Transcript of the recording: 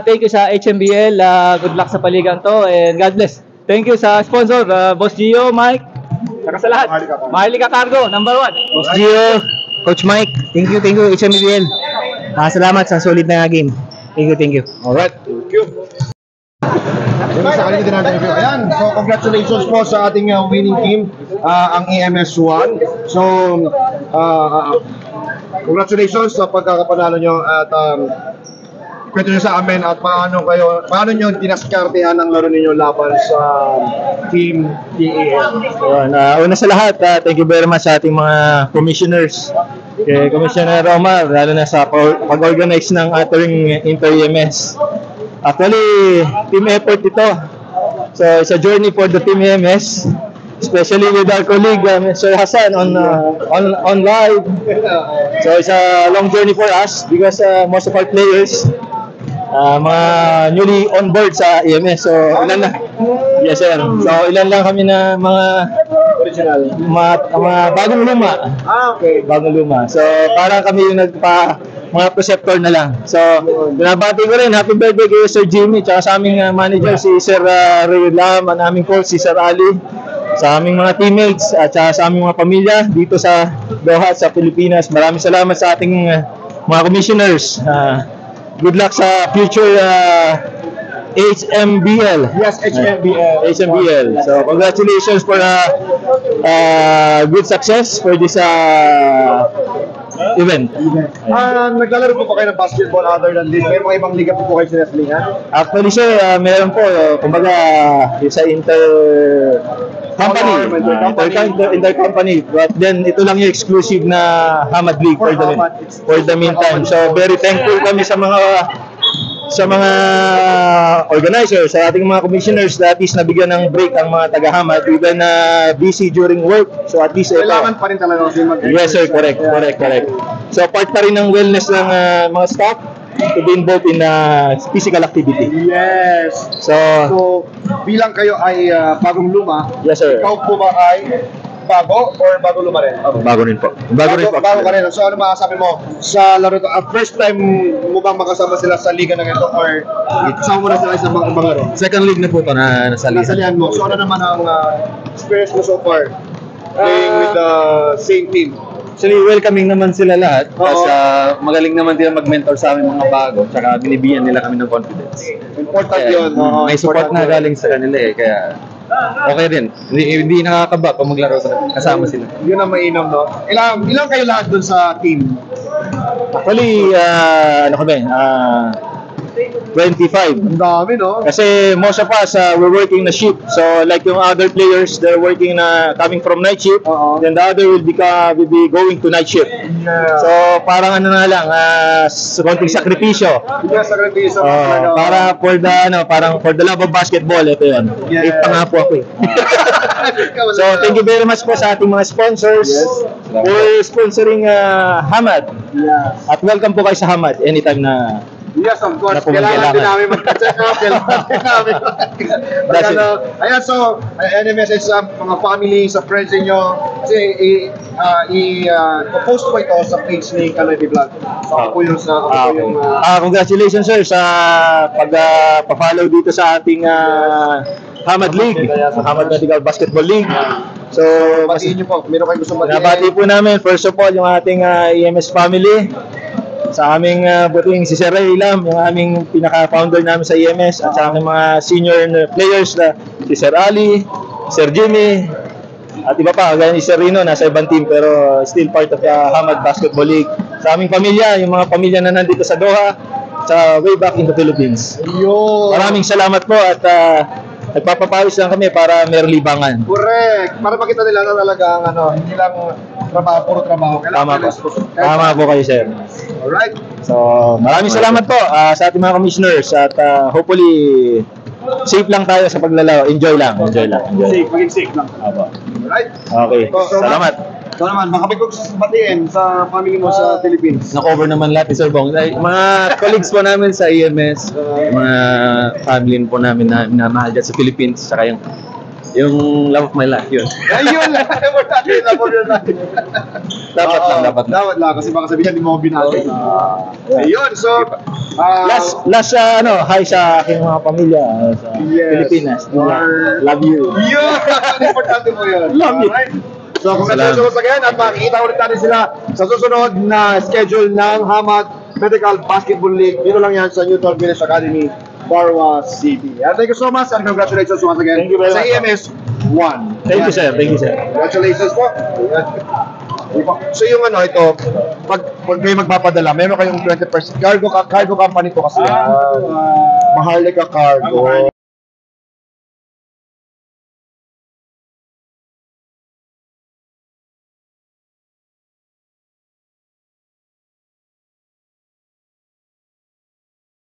Thank you sa HMBL. Good luck sa paligang to and God bless. Thank you sa sponsor, Boss Gio, Mike. Saka sa lahat. Maharlika Cargo, number 1. Boss Gio, Coach Mike, thank you HMBL. Salamat sa solid na game. Thank you. Alright. Thank you. Ayan, so congratulations po sa ating winning team, ang EMS1. So, congratulations sa pagkakapanalo nyo at kwento nyo sa amin at paano nyo tinaskartehan ang laro ninyo laban sa Team TEM. Una sa lahat, thank you very much sa ating mga commissioners. Kay Commissioner Omar, lalo na sa pag-organize ng ating inter-EMS. Actually, team effort ito. So, it's a journey for the team EMS, especially with our colleague, Sir Hassan, on live. So, it's a long journey for us because most of our players, mga newly on board sa EMS. So, ilan lang? Yes, sir. So, ilan lang kami na mga original, mga bagong luma. Okay. Bagong luma. So, parang kami yung mga preceptor na lang. So, binabati ko rin, happy birthday kay Sir Jimmy, tsaka sa aming manager si Sir Ray Lam, ang aming coach si Sir Ali, sa aming mga teammates, at tsaka sa aming mga pamilya dito sa Doha at sa Pilipinas. Maraming salamat sa ating mga commissioners. Good luck sa future HMBL. Yes, HMBL. HMBL. So, congratulations for good success for this event. Naglalaro po ba kayo ng basketball other than this? May mga ibang liga po kayo sinaslingan? Actually, sir, meron po, kumbaga, sa inter-company. But then, ito lang yung exclusive na Hamad League for the meantime. So, very thankful kami sa mga organizers, sa ating mga commissioners na at least nabigyan ng break ang mga taga-Hamad even busy during work. So at least kailangan pa rin talaga kasi Yes sir, correct. So part pa rin ng wellness ng mga staff to be involved in physical activity. Yes. So bilang kayo ay bagong luma, yes sir. Ikaw po ba ay bago or bago luma rin? Bago rin po. Bago ka rin. So ano masasabi mo sa laro ito? First time mo bang makasama sila sa liga ng ito or kasama mo na sila sa mga laro? Second league na po ito na nasalihan mo. So ano naman ang experience mo so far playing with the same team? Actually, welcoming naman sila lahat. Kasi magaling naman sila mag-mentor sa aming mga bago. Tsaka binibigyan nila kami ng confidence. Important yun. May support na galing sa kanila Kaya okay din. Hindi nakakaba pag maglaro kasama sila. Yun ang mainam, no? Ilang kayo lahat dun sa team? Actually, 25. Ang dami, no? Kasi most of us, we're working na shift. So, like yung other players, they're working coming from night shift. Then the other will be going to night shift. Yeah. So, parang na lang, konting sakripisyo. Yeah, sakripisyo. Para for the love of basketball, ito yun. Yeah. Pa nga po ako So, thank you very much po sa ating mga sponsors for sponsoring Hamad. Yes. At welcome po kayo sa Hamad anytime na yes, of course. Kailangan din namin mag-check up. Ayan, so, any message sa mga family, sa friends niyo? Kasi i-post ko ito sa page ni Kaloy Vlog. So, ako po yung congratulations, sir, sa pag-follow dito sa ating Hamad League, Hamad Medical Basketball League. So, batiin niyo po. Meron kayo gusto batiin? Nabati po namin, first of all, yung ating EMS family. Sa aming buting si Sir Ray Lam, yung aming pinaka-founder namin sa EMS, at sa aming mga senior players na si Sir Ali, Sir Jimmy, at iba pa, gaya ni Sir Rino, nasa ibang team pero still part of the Hamad Basketball League. Sa aming pamilya, yung mga pamilya na nandito sa Doha, sa way back in the Philippines. Maraming salamat po at nagpapapawis lang kami para may libangan. Correct. Para makita nila na talaga hindi lang puro trabaho. Tama po kayo, sir. Alright. So, maraming salamat po sa ating mga commissioners at hopefully safe lang tayo sa paglalaro. Enjoy lang. Maging safe lang. Alright. Okay. Salamat. So naman, baka may gusto batiin sa family mo sa Philippines. Na-cover naman lahat ni Sir Bong. Mga colleagues po namin sa EMS, mga family po namin na minamahal dyan sa Philippines, saka yung Yung love of my life, yun. Ayun lang, importante na po yun lang. Dapat lang. Dapat lang, kasi baka sabihin hindi mo ako binati. Ayun, so, Last hi sa aking mga pamilya sa Pilipinas. Love you. Yun, importante mo yun. Love you. Alright. So, congratulations again at makikita ulit natin sila sa susunod na schedule ng Hamad Medical Basketball League. Dito lang yan sa Newton Village Academy, Barwa City. And thank you so much and congratulations once again Thank you very sa much. EMS 1. Thank you, sir. Thank you, sir. Congratulations po. So yung ito, pag kayo magpapadala, meron kayong 20% cargo company to kasi. Maharlika Cargo.